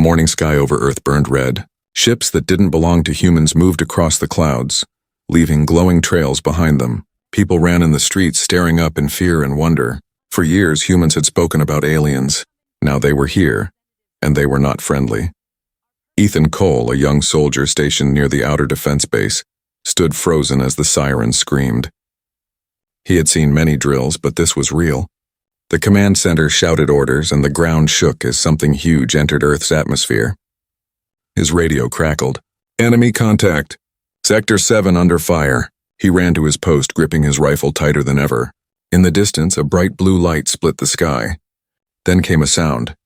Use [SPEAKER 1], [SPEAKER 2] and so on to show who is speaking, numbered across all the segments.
[SPEAKER 1] The morning sky over Earth burned red. Ships that didn't belong to humans moved across the clouds, leaving glowing trails behind them. People ran in the streets staring up in fear and wonder. For years, humans had spoken about aliens. Now they were here, and they were not friendly. Ethan Cole, a young soldier stationed near the outer defense base, stood frozen as the sirens screamed. He had seen many drills, but this was real. The command center shouted orders, and the ground shook as something huge entered Earth's atmosphere. His radio crackled. "Enemy contact! Sector 7 under fire." He ran to his post, gripping his rifle tighter than ever. In the distance, a bright blue light split the sky. Then came a sound.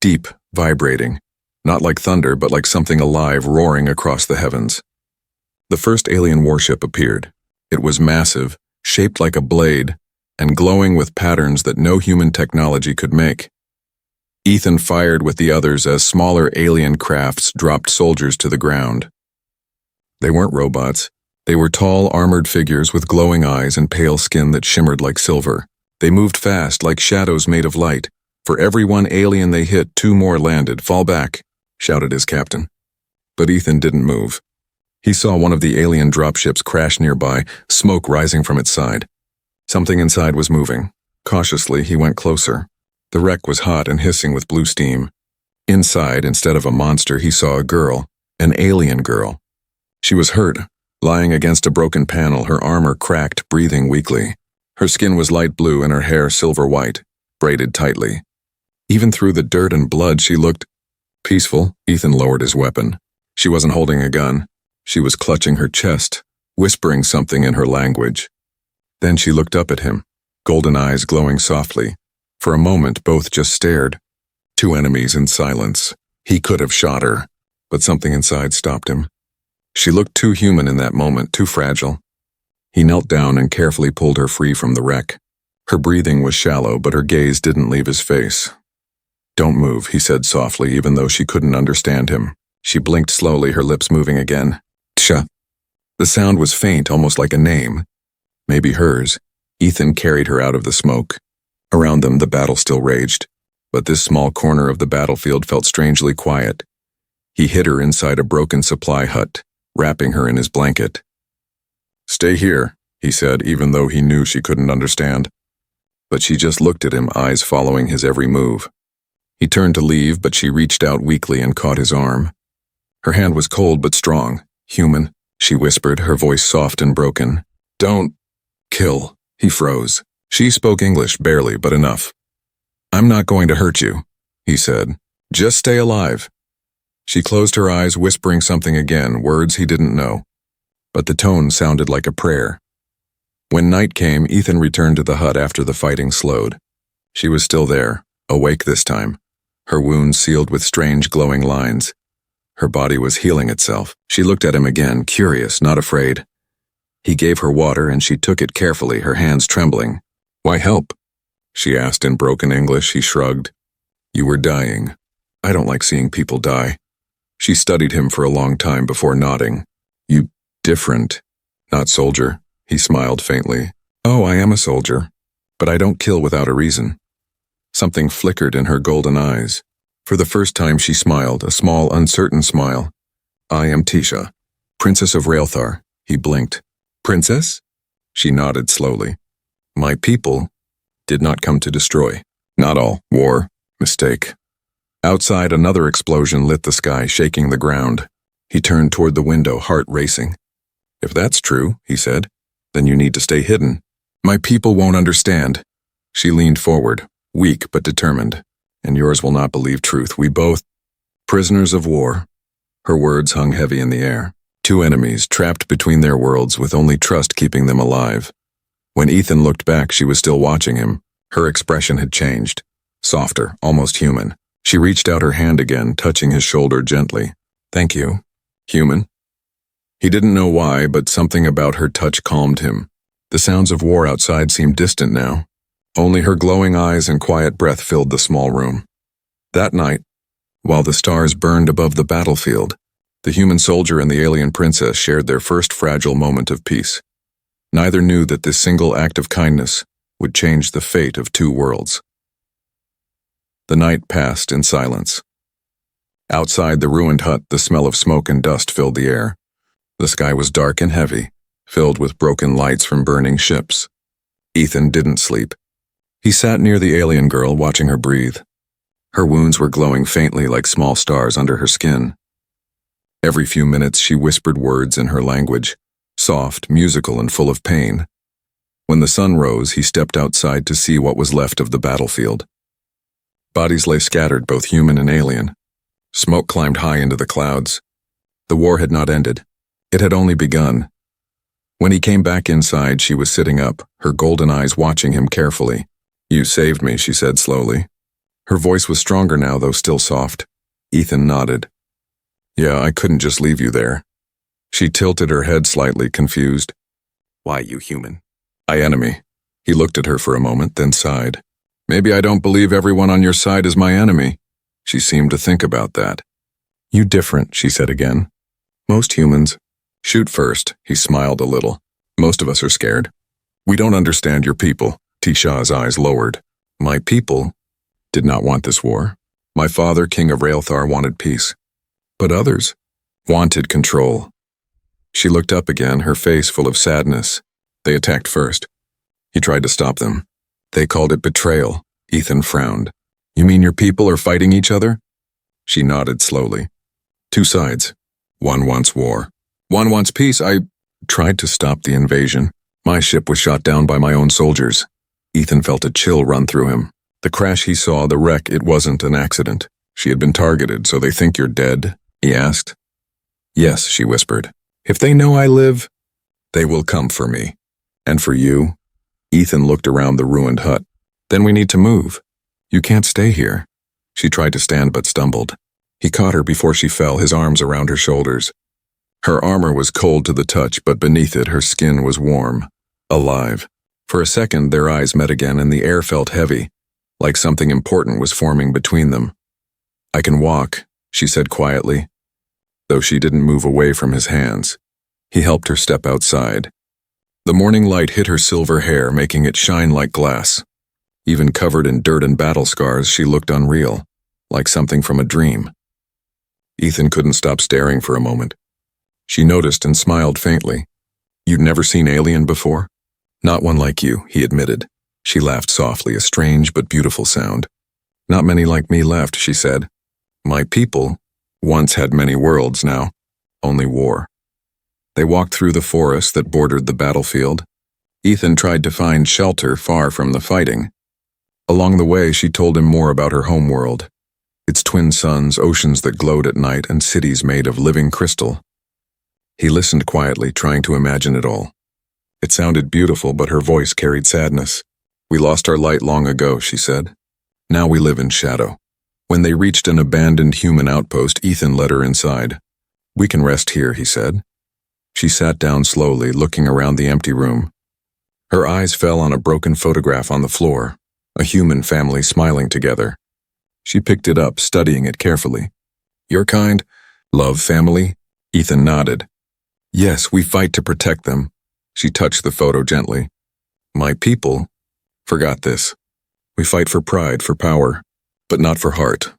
[SPEAKER 1] Deep, vibrating. Not like thunder, but like something alive roaring across the heavens. The first alien warship appeared. It was massive, shaped like a blade, and glowing with patterns that no human technology could make. Ethan fired with the others as smaller alien crafts dropped soldiers to the ground. They weren't robots. They were tall, armored figures with glowing eyes and pale skin that shimmered like silver. They moved fast, like shadows made of light. For every one alien they hit, 2 more landed. "Fall back," shouted his captain. But Ethan didn't move. He saw one of the alien dropships crash nearby, smoke rising from its side. Something inside was moving. Cautiously, he went closer. The wreck was hot and hissing with blue steam. Inside, instead of a monster, he saw a girl, an alien girl. She was hurt, lying against a broken panel, her armor cracked, breathing weakly. Her skin was light blue and her hair silver white, braided tightly. Even through the dirt and blood, she looked peaceful. Ethan lowered his weapon. She wasn't holding a gun. She was clutching her chest, whispering something in her language. Then she looked up at him, golden eyes glowing softly. For a moment, both just stared. 2 enemies in silence. He could have shot her, but something inside stopped him. She looked too human in that moment, too fragile. He knelt down and carefully pulled her free from the wreck. Her breathing was shallow, but her gaze didn't leave his face. "Don't move," he said softly, even though she couldn't understand him. She blinked slowly, her lips moving again. "Tsha." The sound was faint, almost like a name. Maybe hers. Ethan carried her out of the smoke. Around them, the battle still raged, but this small corner of the battlefield felt strangely quiet. He hid her inside a broken supply hut, wrapping her in his blanket. "Stay here," he said, even though he knew she couldn't understand. But she just looked at him, eyes following his every move. He turned to leave, but she reached out weakly and caught his arm. Her hand was cold but strong. "Human," she whispered, her voice soft and broken. "Don't kill." He froze. She spoke English, barely, but enough. "I'm not going to hurt you," he said. "Just stay alive." She closed her eyes, whispering something again, words he didn't know. But the tone sounded like a prayer. When night came, Ethan returned to the hut after the fighting slowed. She was still there, awake this time, her wounds sealed with strange glowing lines. Her body was healing itself. She looked at him again, curious, not afraid. He gave her water and she took it carefully, her hands trembling. "Why help?" she asked in broken English. He shrugged. "You were dying. I don't like seeing people die." She studied him for a long time before nodding. "You different, not soldier," he smiled faintly. "Oh, I am a soldier, but I don't kill without a reason." Something flickered in her golden eyes. For the first time she smiled, a small, uncertain smile. "I am Tisha, Princess of Rael'thar." He blinked. "Princess?" She nodded slowly. "My people did not come to destroy. Not all. War. Mistake." Outside, another explosion lit the sky, shaking the ground. He turned toward the window, heart racing. "If that's true," he said, "then you need to stay hidden. My people won't understand." She leaned forward, weak but determined. "And yours will not believe truth. We both prisoners of war." Her words hung heavy in the air. 2 enemies trapped between their worlds with only trust keeping them alive. When Ethan looked back, she was still watching him. Her expression had changed. Softer, almost human. She reached out her hand again, touching his shoulder gently. "Thank you. Human." He didn't know why, but something about her touch calmed him. The sounds of war outside seemed distant now. Only her glowing eyes and quiet breath filled the small room. That night, while the stars burned above the battlefield, the human soldier and the alien princess shared their first fragile moment of peace. Neither knew that this single act of kindness would change the fate of 2 worlds. The night passed in silence. Outside the ruined hut, the smell of smoke and dust filled the air. The sky was dark and heavy, filled with broken lights from burning ships. Ethan didn't sleep. He sat near the alien girl, watching her breathe. Her wounds were glowing faintly like small stars under her skin. Every few minutes she whispered words in her language, soft, musical, and full of pain. When the sun rose, he stepped outside to see what was left of the battlefield. Bodies lay scattered, both human and alien. Smoke climbed high into the clouds. The war had not ended. It had only begun. When he came back inside, she was sitting up, her golden eyes watching him carefully. "You saved me," she said slowly. Her voice was stronger now, though still soft. Ethan nodded. "Yeah, I couldn't just leave you there." She tilted her head slightly, confused. "Why, you human?" "I enemy." He looked at her for a moment, then sighed. "Maybe I don't believe everyone on your side is my enemy." She seemed to think about that. "You different," she said again. "Most humans." "Shoot first." He smiled a little. "Most of us are scared. We don't understand your people." Tisha's eyes lowered. "My people did not want this war. My father, King of Rael'thar, wanted peace. But others wanted control." She looked up again, her face full of sadness. "They attacked first." He tried to stop them. "They called it betrayal." Ethan frowned. "You mean your people are fighting each other?" She nodded slowly. "Two sides. One wants war. One wants peace. I tried to stop the invasion. My ship was shot down by my own soldiers." Ethan felt a chill run through him. The crash he saw, the wreck, it wasn't an accident. "She had been targeted, so they think you're dead?" he asked. "Yes," she whispered. "If they know I live, they will come for me. And for you." Ethan looked around the ruined hut. "Then we need to move. You can't stay here." She tried to stand but stumbled. He caught her before she fell, his arms around her shoulders. Her armor was cold to the touch, but beneath it her skin was warm, alive. For a second their eyes met again, and the air felt heavy, like something important was forming between them. "I can walk," she said quietly, though she didn't move away from his hands. He helped her step outside. The morning light hit her silver hair, making it shine like glass. Even covered in dirt and battle scars, she looked unreal, like something from a dream. Ethan couldn't stop staring for a moment. She noticed and smiled faintly. "You'd never seen alien before?" "Not one like you," he admitted. She laughed softly, a strange but beautiful sound. "Not many like me left," she said. "My people once had many worlds, now only war." They walked through the forest that bordered the battlefield. Ethan tried to find shelter far from the fighting. Along the way, she told him more about her homeworld. Its twin suns, oceans that glowed at night, and cities made of living crystal. He listened quietly, trying to imagine it all. It sounded beautiful, but her voice carried sadness. "We lost our light long ago," she said. "Now we live in shadow." When they reached an abandoned human outpost, Ethan led her inside. "We can rest here," he said. She sat down slowly, looking around the empty room. Her eyes fell on a broken photograph on the floor, a human family smiling together. She picked it up, studying it carefully. "Your kind? Love family?" Ethan nodded. "Yes, we fight to protect them." She touched the photo gently. "My people forgot this. We fight for pride, for power, but not for heart."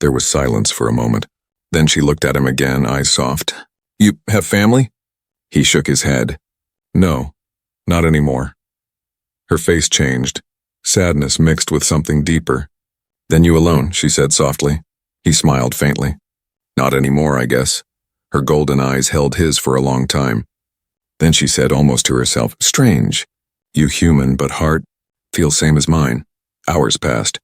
[SPEAKER 1] There was silence for a moment. Then she looked at him again, eyes soft. "You have family?" He shook his head. "No, not anymore." Her face changed, sadness mixed with something deeper. "Then you alone," she said softly. He smiled faintly. "Not anymore, I guess." Her golden eyes held his for a long time. Then she said almost to herself, "Strange. You human, but heart feels same as mine." Hours passed.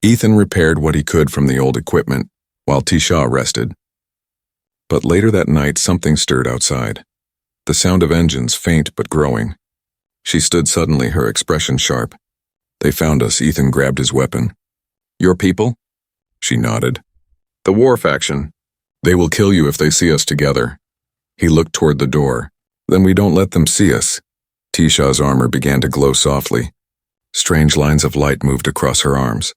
[SPEAKER 1] Ethan repaired what he could from the old equipment, while Tisha rested. But later that night, something stirred outside. The sound of engines, faint but growing. She stood suddenly, her expression sharp. "They found us." Ethan grabbed his weapon. "Your people?" She nodded. "The war faction. They will kill you if they see us together." He looked toward the door. "Then we don't let them see us." Tisha's armor began to glow softly. Strange lines of light moved across her arms.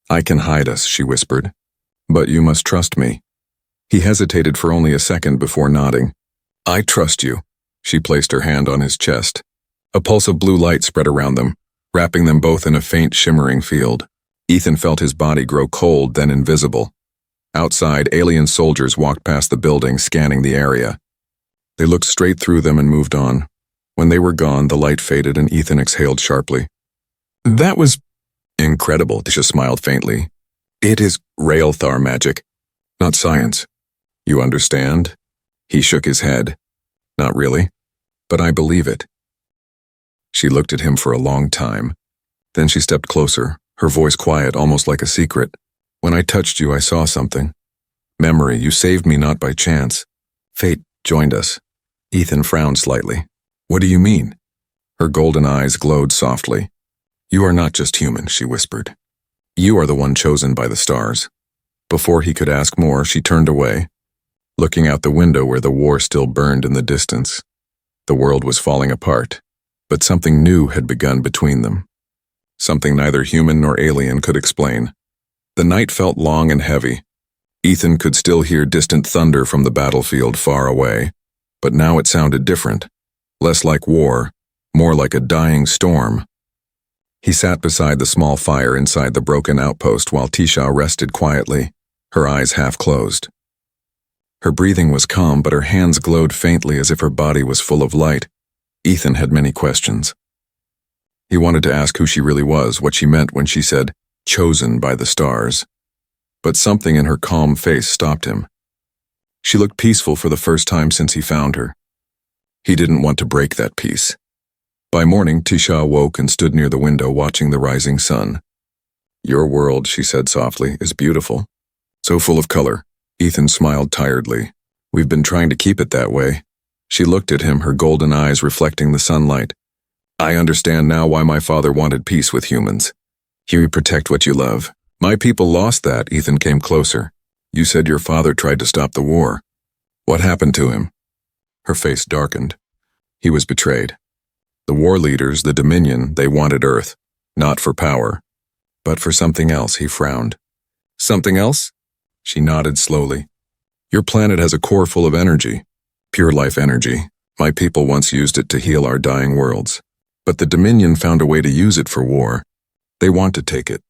[SPEAKER 1] "I can hide us," she whispered. "But you must trust me." He hesitated for only a second before nodding. "I trust you." She placed her hand on his chest. A pulse of blue light spread around them, wrapping them both in a faint, shimmering field. Ethan felt his body grow cold, then invisible. Outside, alien soldiers walked past the building, scanning the area. They looked straight through them and moved on. When they were gone, the light faded and Ethan exhaled sharply. That was incredible, Tisha smiled faintly. It is Rael'thar magic, not science. You understand? He shook his head. Not really, but I believe it. She looked at him for a long time. Then she stepped closer, her voice quiet, almost like a secret. When I touched you, I saw something. Memory, you saved me not by chance. Fate joined us. Ethan frowned slightly. What do you mean? Her golden eyes glowed softly. You are not just human, she whispered. You are the one chosen by the stars. Before he could ask more, she turned away, looking out the window where the war still burned in the distance. The world was falling apart, but something new had begun between them. Something neither human nor alien could explain. The night felt long and heavy. Ethan could still hear distant thunder from the battlefield far away, but now it sounded different. Less like war, more like a dying storm. He sat beside the small fire inside the broken outpost while Tisha rested quietly, her eyes half closed. Her breathing was calm, but her hands glowed faintly as if her body was full of light. Ethan had many questions. He wanted to ask who she really was, what she meant when she said, chosen by the stars. But something in her calm face stopped him. She looked peaceful for the first time since he found her. He didn't want to break that peace. By morning, Tisha awoke and stood near the window watching the rising sun. Your world, she said softly, is beautiful. So full of color. Ethan smiled tiredly. We've been trying to keep it that way. She looked at him, her golden eyes reflecting the sunlight. I understand now why my father wanted peace with humans. You protect what you love. My people lost that. Ethan came closer. You said your father tried to stop the war. What happened to him? Her face darkened. He was betrayed. The war leaders, the Dominion, they wanted Earth. Not for power, but for something else. He frowned. Something else? She nodded slowly. Your planet has a core full of energy. Pure life energy. My people once used it to heal our dying worlds. But the Dominion found a way to use it for war. They want to take it.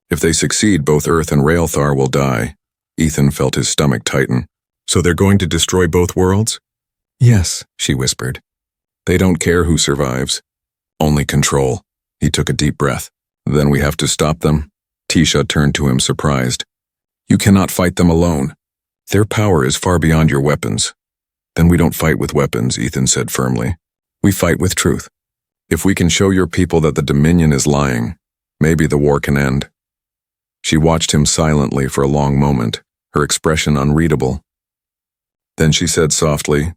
[SPEAKER 1] If they succeed, both Earth and Rael'thar will die. Ethan felt his stomach tighten. So they're going to destroy both worlds? Yes, she whispered. They don't care who survives. Only control. He took a deep breath. Then we have to stop them. Tisha turned to him, surprised. You cannot fight them alone. Their power is far beyond your weapons. Then we don't fight with weapons, Ethan said firmly. We fight with truth. If we can show your people that the Dominion is lying, maybe the war can end. She watched him silently for a long moment, her expression unreadable. Then she said softly,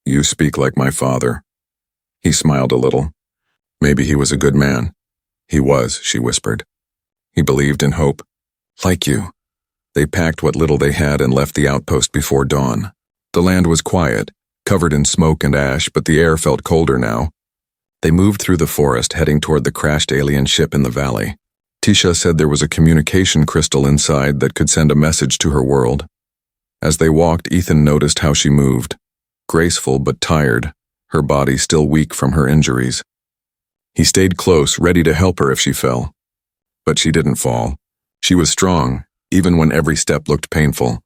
[SPEAKER 1] You speak like my father. He smiled a little. Maybe he was a good man. He was, she whispered. He believed in hope. Like you. They packed what little they had and left the outpost before dawn. The land was quiet, covered in smoke and ash, but the air felt colder now. They moved through the forest, heading toward the crashed alien ship in the valley. Tisha said there was a communication crystal inside that could send a message to her world. As they walked, Ethan noticed how she moved. Graceful but tired, her body still weak from her injuries. He stayed close, ready to help her if she fell. But she didn't fall. She was strong, even when every step looked painful.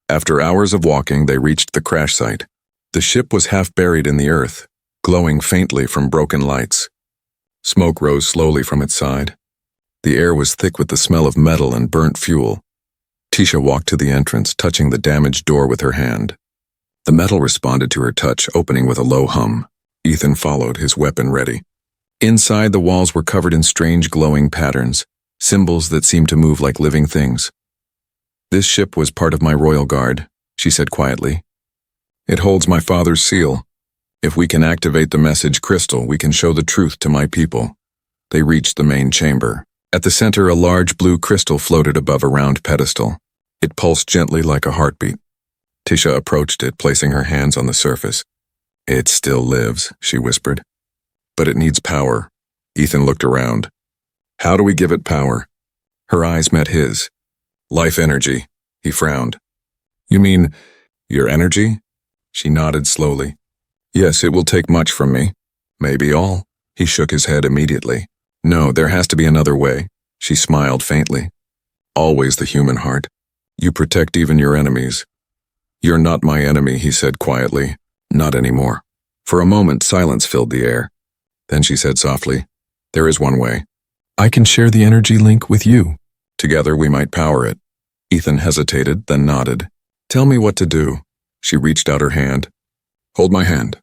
[SPEAKER 1] After hours of walking, they reached the crash site. The ship was half buried in the earth, glowing faintly from broken lights. Smoke rose slowly from its side. The air was thick with the smell of metal and burnt fuel. Tisha walked to the entrance, touching the damaged door with her hand. The metal responded to her touch, opening with a low hum. Ethan followed, his weapon ready. Inside, the walls were covered in strange glowing patterns, symbols that seemed to move like living things. This ship was part of my royal guard, she said quietly. It holds my father's seal. If we can activate the message crystal, we can show the truth to my people. They reached the main chamber. At the center, a large blue crystal floated above a round pedestal. It pulsed gently like a heartbeat. Tisha approached it, placing her hands on the surface. It still lives, she whispered. But it needs power. Ethan looked around. How do we give it power? Her eyes met his. Life energy. He frowned. You mean, your energy? She nodded slowly. Yes, it will take much from me. Maybe all. He shook his head immediately. No, there has to be another way. She smiled faintly. Always the human heart. You protect even your enemies. You're not my enemy, he said quietly. Not anymore. For a moment, silence filled the air. Then she said softly, there is one way. I can share the energy link with you. Together we might power it. Ethan hesitated, then nodded. Tell me what to do. She reached out her hand. Hold my hand.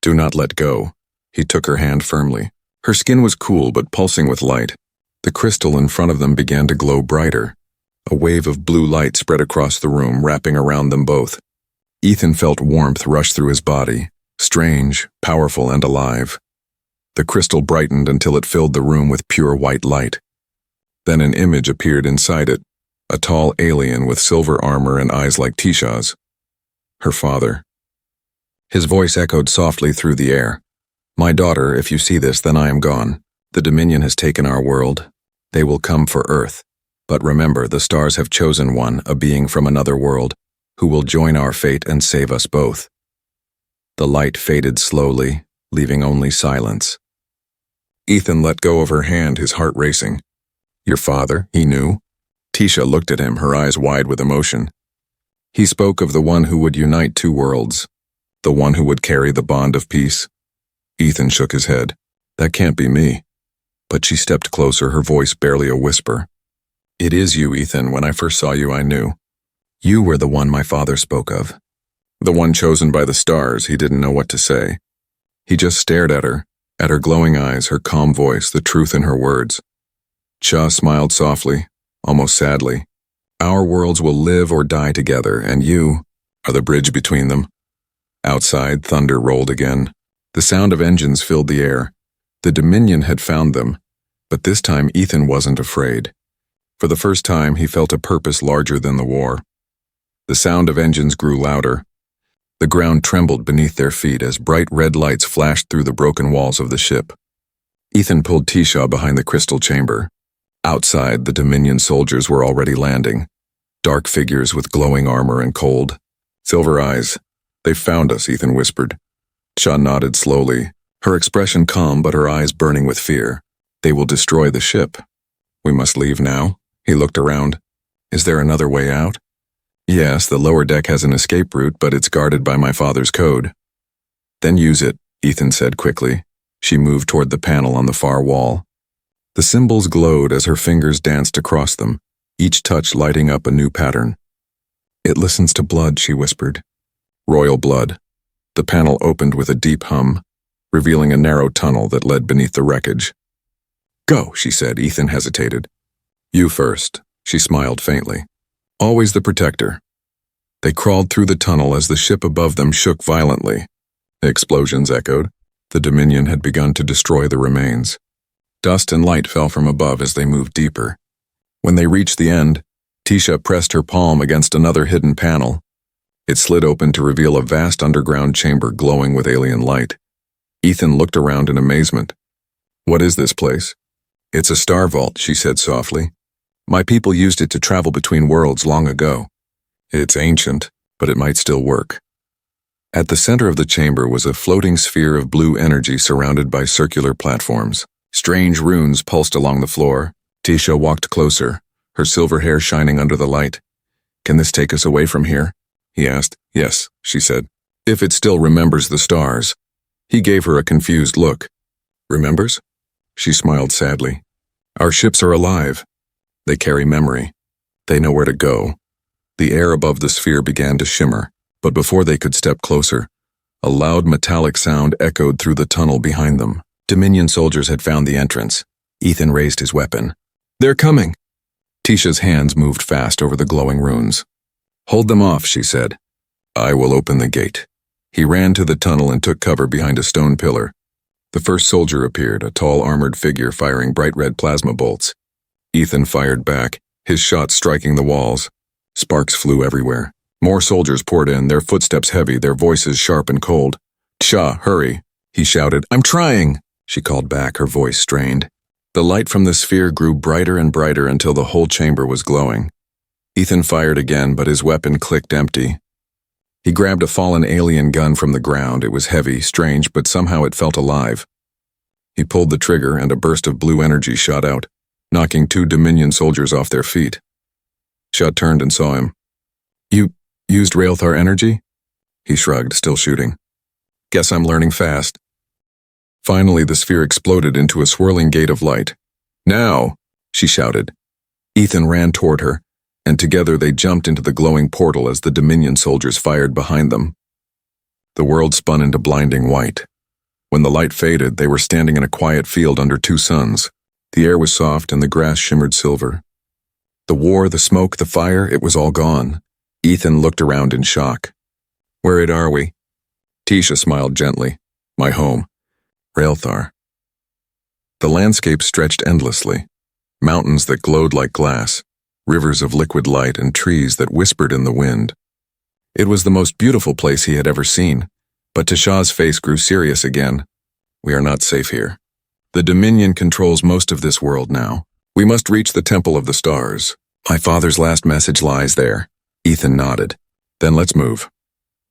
[SPEAKER 1] Do not let go. He took her hand firmly. Her skin was cool but pulsing with light. The crystal in front of them began to glow brighter. A wave of blue light spread across the room, wrapping around them both. Ethan felt warmth rush through his body, strange, powerful, and alive. The crystal brightened until it filled the room with pure white light. Then an image appeared inside it, a tall alien with silver armor and eyes like Tisha's. Her father. His voice echoed softly through the air. My daughter, if you see this, then I am gone. The Dominion has taken our world. They will come for Earth. But remember, the stars have chosen one, a being from another world, who will join our fate and save us both. The light faded slowly, leaving only silence. Ethan let go of her hand, his heart racing. Your father, he knew. Tisha looked at him, her eyes wide with emotion. He spoke of the one who would unite two worlds, the one who would carry the bond of peace. Ethan shook his head. That can't be me. But she stepped closer, her voice barely a whisper. It is you, Ethan. When I first saw you, I knew. You were the one my father spoke of. The one chosen by the stars. He didn't know what to say. He just stared at her glowing eyes, her calm voice, the truth in her words. Cha smiled softly, almost sadly. Our worlds will live or die together, and you are the bridge between them. Outside, thunder rolled again. The sound of engines filled the air. The Dominion had found them, but this time Ethan wasn't afraid. For the first time, he felt a purpose larger than the war. The sound of engines grew louder. The ground trembled beneath their feet as bright red lights flashed through the broken walls of the ship. Ethan pulled Tisha behind the crystal chamber. Outside, the Dominion soldiers were already landing. Dark figures with glowing armor and cold, silver eyes. They found us, Ethan whispered. Cha nodded slowly, her expression calm but her eyes burning with fear. They will destroy the ship. We must leave now. He looked around. Is there another way out? Yes, the lower deck has an escape route, but it's guarded by my father's code. Then use it, Ethan said quickly. She moved toward the panel on the far wall. The symbols glowed as her fingers danced across them, each touch lighting up a new pattern. It listens to blood, she whispered. Royal blood. The panel opened with a deep hum, revealing a narrow tunnel that led beneath the wreckage. Go, she said. Ethan hesitated. You first, she smiled faintly. Always the protector. They crawled through the tunnel as the ship above them shook violently. The explosions echoed. The Dominion had begun to destroy the remains. Dust and light fell from above as they moved deeper. When they reached the end, Tisha pressed her palm against another hidden panel. It slid open to reveal a vast underground chamber glowing with alien light. Ethan looked around in amazement. What is this place? It's a star vault, she said softly. My people used it to travel between worlds long ago. It's ancient, but it might still work. At the center of the chamber was a floating sphere of blue energy surrounded by circular platforms. Strange runes pulsed along the floor. Tisha walked closer, her silver hair shining under the light. Can this take us away from here? He asked. Yes, she said. If it still remembers the stars. He gave her a confused look. Remembers? She smiled sadly. Our ships are alive. They carry memory. They know where to go. The air above the sphere began to shimmer, but before they could step closer, a loud metallic sound echoed through the tunnel behind them. Dominion soldiers had found the entrance. Ethan raised his weapon. They're coming. Tisha's hands moved fast over the glowing runes. Hold them off, she said. I will open the gate. He ran to the tunnel and took cover behind a stone pillar. The first soldier appeared, a tall armored figure firing bright red plasma bolts. Ethan fired back, his shots striking the walls. Sparks flew everywhere. More soldiers poured in, their footsteps heavy, their voices sharp and cold. Cha, hurry, he shouted. I'm trying, she called back, her voice strained. The light from the sphere grew brighter and brighter until the whole chamber was glowing. Ethan fired again, but his weapon clicked empty. He grabbed a fallen alien gun from the ground. It was heavy, strange, but somehow it felt alive. He pulled the trigger and a burst of blue energy shot out, knocking two Dominion soldiers off their feet. Cha turned and saw him. You used Rael'thar energy? He shrugged, still shooting. Guess I'm learning fast. Finally, the sphere exploded into a swirling gate of light. Now, she shouted. Ethan ran toward her, and together they jumped into the glowing portal as the Dominion soldiers fired behind them. The world spun into blinding white. When the light faded, they were standing in a quiet field under two suns. The air was soft and the grass shimmered silver. The war, the smoke, the fire, it was all gone. Ethan looked around in shock. Where are we? Tisha smiled gently. My home. Rael'thar. The landscape stretched endlessly. Mountains that glowed like glass, rivers of liquid light, and trees that whispered in the wind. It was the most beautiful place he had ever seen, but Tasha's face grew serious again. We are not safe here. The Dominion controls most of this world now. We must reach the Temple of the Stars. My father's last message lies there. Ethan nodded. Then let's move.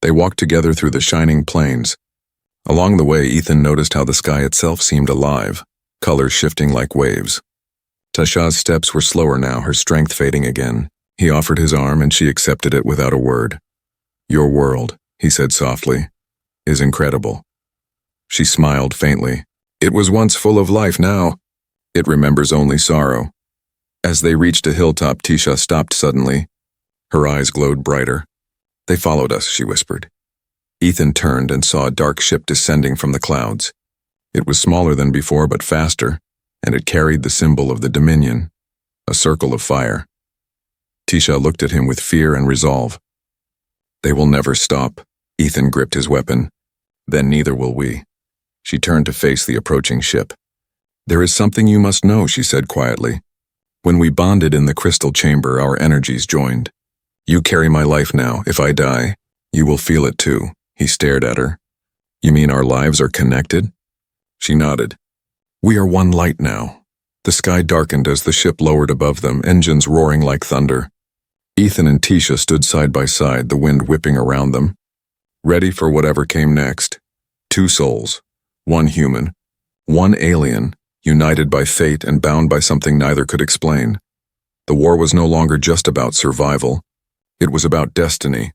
[SPEAKER 1] They walked together through the shining plains. Along the way, Ethan noticed how the sky itself seemed alive, colors shifting like waves. Tasha's steps were slower now, her strength fading again. He offered his arm and she accepted it without a word. Your world, he said softly, is incredible. She smiled faintly. It was once full of life now. It remembers only sorrow. As they reached a hilltop, Tisha stopped suddenly. Her eyes glowed brighter. They followed us, she whispered. Ethan turned and saw a dark ship descending from the clouds. It was smaller than before but faster, and it carried the symbol of the Dominion, a circle of fire. Tisha looked at him with fear and resolve. They will never stop. Ethan gripped his weapon. Then neither will we. She turned to face the approaching ship. There is something you must know, she said quietly. When we bonded in the crystal chamber, our energies joined. You carry my life now. If I die, you will feel it too. He stared at her. You mean our lives are connected? She nodded. We are one light now. The sky darkened as the ship lowered above them, engines roaring like thunder. Ethan and Tisha stood side by side, the wind whipping around them, ready for whatever came next. Two souls, one human, one alien, united by fate and bound by something neither could explain. The war was no longer just about survival. It was about destiny.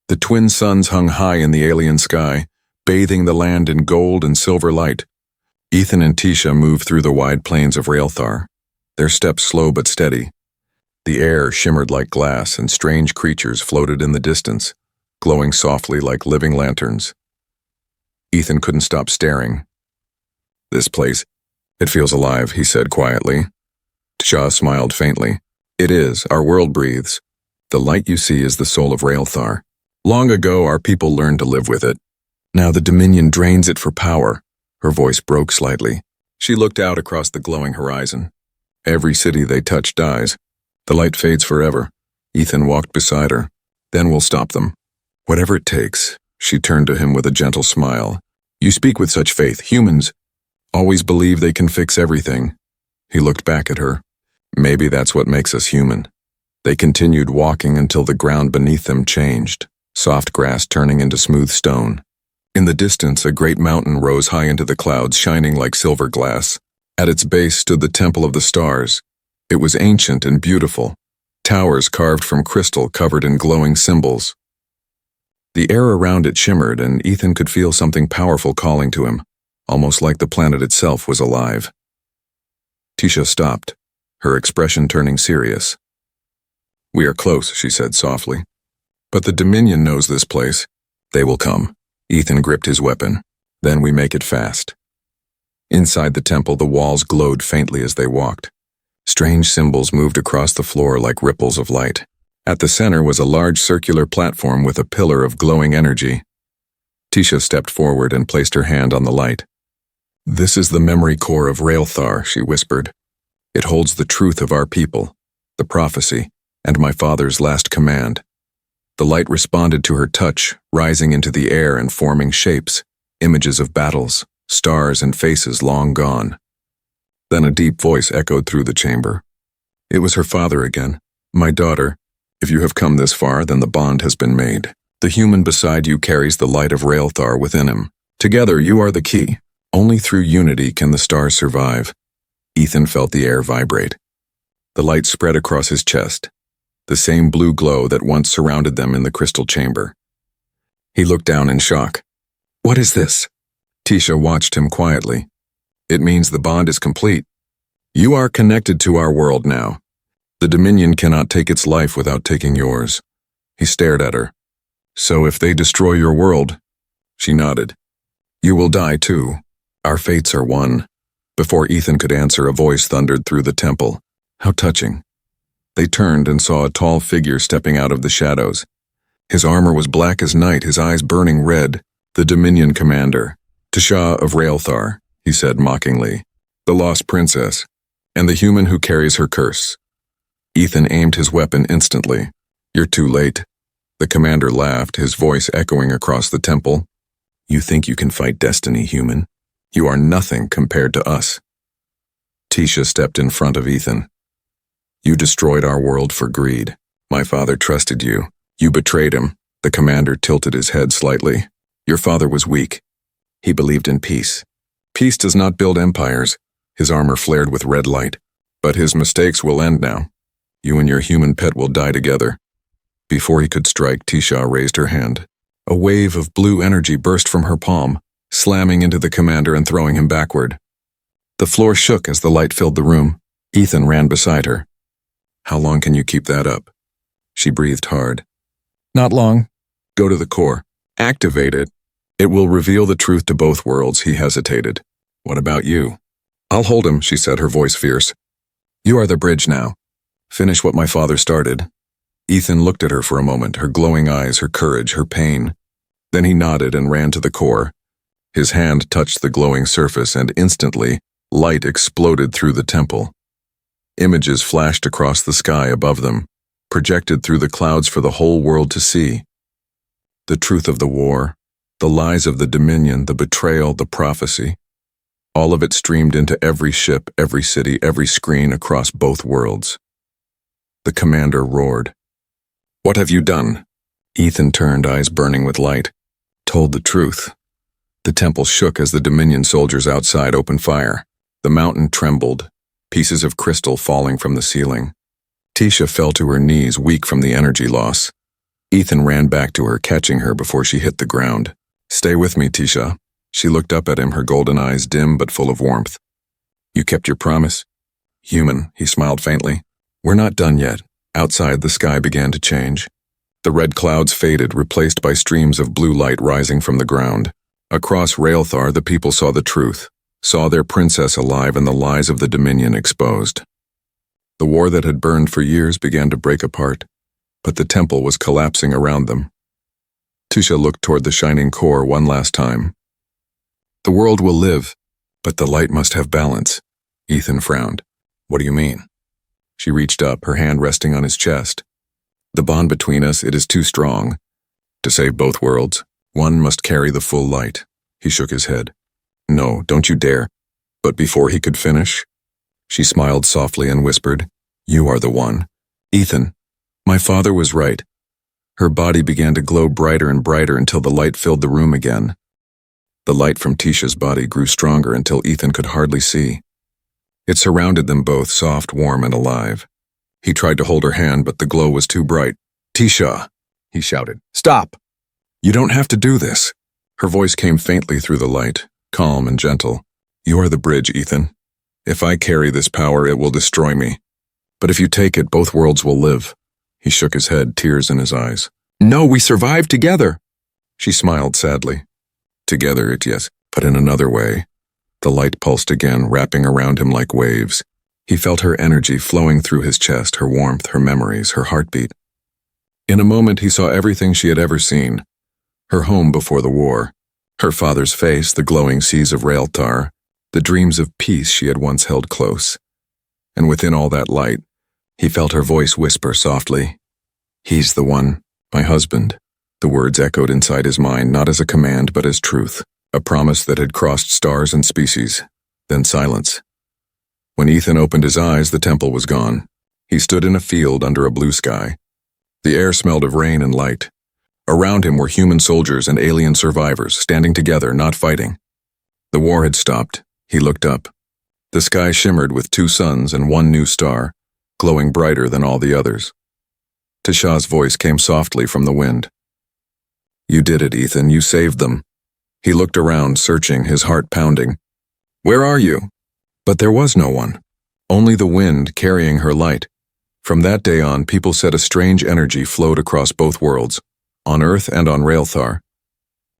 [SPEAKER 1] The twin suns hung high in the alien sky, bathing the land in gold and silver light. Ethan and Tisha moved through the wide plains of Rael'thar, their steps slow but steady. The air shimmered like glass and strange creatures floated in the distance, glowing softly like living lanterns. Ethan couldn't stop staring. This place, it feels alive, he said quietly. Tasha smiled faintly. It is, our world breathes. The light you see is the soul of Rael'thar. Long ago, our people learned to live with it. Now the Dominion drains it for power. Her voice broke slightly. She looked out across the glowing horizon. Every city they touch dies. The light fades forever. Ethan walked beside her. Then we'll stop them. Whatever it takes. She turned to him with a gentle smile. You speak with such faith. Humans always believe they can fix everything. He looked back at her. Maybe that's what makes us human. They continued walking until the ground beneath them changed, soft grass turning into smooth stone. In the distance, a great mountain rose high into the clouds, shining like silver glass. At its base stood the Temple of the Stars. It was ancient and beautiful, towers carved from crystal covered in glowing symbols. The air around it shimmered, and Ethan could feel something powerful calling to him, almost like the planet itself was alive. Tisha stopped, her expression turning serious. We are close, she said softly. But the Dominion knows this place. They will come. Ethan gripped his weapon. Then we make it fast. Inside the temple, the walls glowed faintly as they walked. Strange symbols moved across the floor like ripples of light. At the center was a large circular platform with a pillar of glowing energy. Tisha stepped forward and placed her hand on the light. This is the memory core of Rael'thar, she whispered. It holds the truth of our people, the prophecy, and my father's last command. The light responded to her touch, rising into the air and forming shapes, images of battles, stars and faces long gone. Then a deep voice echoed through the chamber. It was her father again. My daughter, if you have come this far, then the bond has been made. The human beside you carries the light of Rael'thar within him. Together, you are the key. Only through unity can the stars survive. Ethan felt the air vibrate. The light spread across his chest. the same blue glow that once surrounded them in the crystal chamber. He looked down in shock. "What is this?" Tisha watched him quietly. "It means the bond is complete. You are connected to our world now. The Dominion cannot take its life without taking yours." He stared at her. "So if they destroy your world," she nodded, "you will die too. Our fates are one." Before Ethan could answer, a voice thundered through the temple. How touching. They turned and saw a tall figure stepping out of the shadows. His armor was black as night, his eyes burning red. "The Dominion commander, Tisha of Rael'thar," he said mockingly. "The lost princess, and the human who carries her curse." Ethan aimed his weapon instantly. "You're too late." The commander laughed, his voice echoing across the temple. "You think you can fight destiny, human? You are nothing compared to us." Tisha stepped in front of Ethan. "You destroyed our world for greed. My father trusted you. You betrayed him." The commander tilted his head slightly. "Your father was weak. He believed in peace. Peace does not build empires." His armor flared with red light. "But his mistakes will end now. You and your human pet will die together." Before he could strike, Tisha raised her hand. A wave of blue energy burst from her palm, slamming into the commander and throwing him backward. The floor shook as the light filled the room. Ethan ran beside her. "How long can you keep that up?" She breathed hard. "Not long. Go to the core. Activate it. It will reveal the truth to both worlds." He hesitated. "What about you?" "I'll hold him," she said, her voice fierce. "You are the bridge now. Finish what my father started." Ethan looked at her for a moment, her glowing eyes, her courage, her pain. Then he nodded and ran to the core. His hand touched the glowing surface, and instantly, light exploded through the temple. Images flashed across the sky above them, projected through the clouds for the whole world to see. The truth of the war, the lies of the Dominion, the betrayal, the prophecy. All of it streamed into every ship, every city, every screen across both worlds. The commander roared. "What have you done?" Ethan turned, eyes burning with light. "Told the truth." The temple shook as the Dominion soldiers outside opened fire. The mountain trembled, pieces of crystal falling from the ceiling. Tisha fell to her knees, weak from the energy loss. Ethan ran back to her, catching her before she hit the ground. "Stay with me, Tisha." She looked up at him, her golden eyes dim but full of warmth. "You kept your promise?" "Human," he smiled faintly. "We're not done yet." Outside, the sky began to change. The red clouds faded, replaced by streams of blue light rising from the ground. Across Rael'thar, the people saw the truth, saw their princess alive and the lies of the Dominion exposed. The war that had burned for years began to break apart, but the temple was collapsing around them. Tisha looked toward the shining core one last time. "The world will live, but the light must have balance." Ethan frowned. "What do you mean?" She reached up, her hand resting on his chest. "The bond between us, it is too strong. To save both worlds, one must carry the full light." He shook his head. "No, don't you dare." But before he could finish, she smiled softly and whispered, "You are the one. Ethan, my father was right." Her body began to glow brighter and brighter until the light filled the room again. The light from Tisha's body grew stronger until Ethan could hardly see. It surrounded them both, soft, warm, and alive. He tried to hold her hand, but the glow was too bright. "Tisha!" he shouted. "Stop! You don't have to do this." Her voice came faintly through the light, calm and gentle. "You are the bridge, Ethan. If I carry this power, it will destroy me. But if you take it, both worlds will live." He shook his head, tears in his eyes. "No, we survived together." She smiled sadly. "Together, yes, but in another way." The light pulsed again, wrapping around him like waves. He felt her energy flowing through his chest, her warmth, her memories, her heartbeat. In a moment, he saw everything she had ever seen. Her home before the war, her father's face, the glowing seas of Rael'thar, the dreams of peace she had once held close. And within all that light, he felt her voice whisper softly, "He's the one, my husband." The words echoed inside his mind, not as a command, but as truth. A promise that had crossed stars and species, then silence. When Ethan opened his eyes, the temple was gone. He stood in a field under a blue sky. The air smelled of rain and light. Around him were human soldiers and alien survivors, standing together, not fighting. The war had stopped. He looked up. The sky shimmered with two suns and one new star, glowing brighter than all the others. Tasha's voice came softly from the wind. You did it, Ethan. You saved them. He looked around, searching, his heart pounding. Where are you? But there was no one. Only the wind carrying her light. From that day on, people said a strange energy flowed across both worlds, on Earth and on Rael'thar.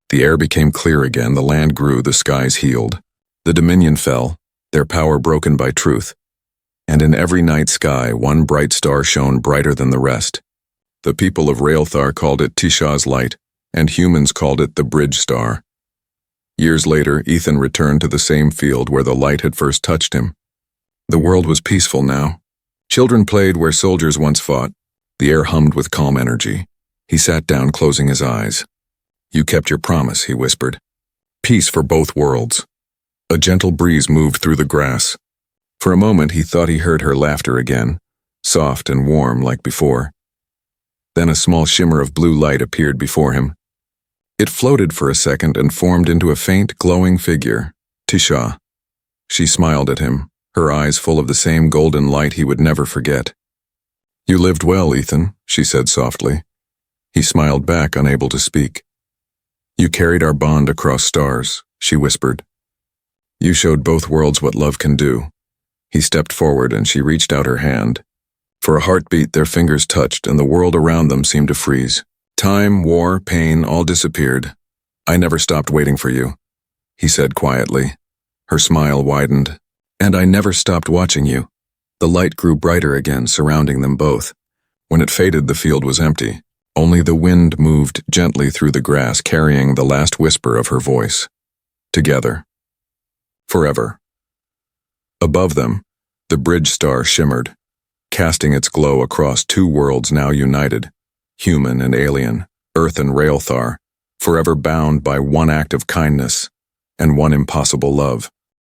[SPEAKER 1] The air became clear again, the land grew, the skies healed. The Dominion fell, their power broken by truth. And in every night sky, one bright star shone brighter than the rest. The people of Rael'thar called it Tasha's light, and humans called it the Bridge Star. Years later, Ethan returned to the same field where the light had first touched him. The world was peaceful now. Children played where soldiers once fought. The air hummed with calm energy. He sat down, closing his eyes. You kept your promise, he whispered. Peace for both worlds. A gentle breeze moved through the grass. For a moment he thought he heard her laughter again, soft and warm like before. Then a small shimmer of blue light appeared before him. It floated for a second and formed into a faint, glowing figure, Tasha. She smiled at him, her eyes full of the same golden light he would never forget. You lived well, Ethan, she said softly. He smiled back, unable to speak. You carried our bond across stars, she whispered. You showed both worlds what love can do. He stepped forward and she reached out her hand. For a heartbeat, their fingers touched and the world around them seemed to freeze. Time, war, pain, all disappeared. I never stopped waiting for you, he said quietly. Her smile widened. And I never stopped watching you. The light grew brighter again, surrounding them both. When it faded, the field was empty. Only the wind moved gently through the grass, carrying the last whisper of her voice. Together. Forever. Above them, the bridge star shimmered, casting its glow across two worlds now united, human and alien, Earth and Rael'thar, forever bound by one act of kindness and one impossible love.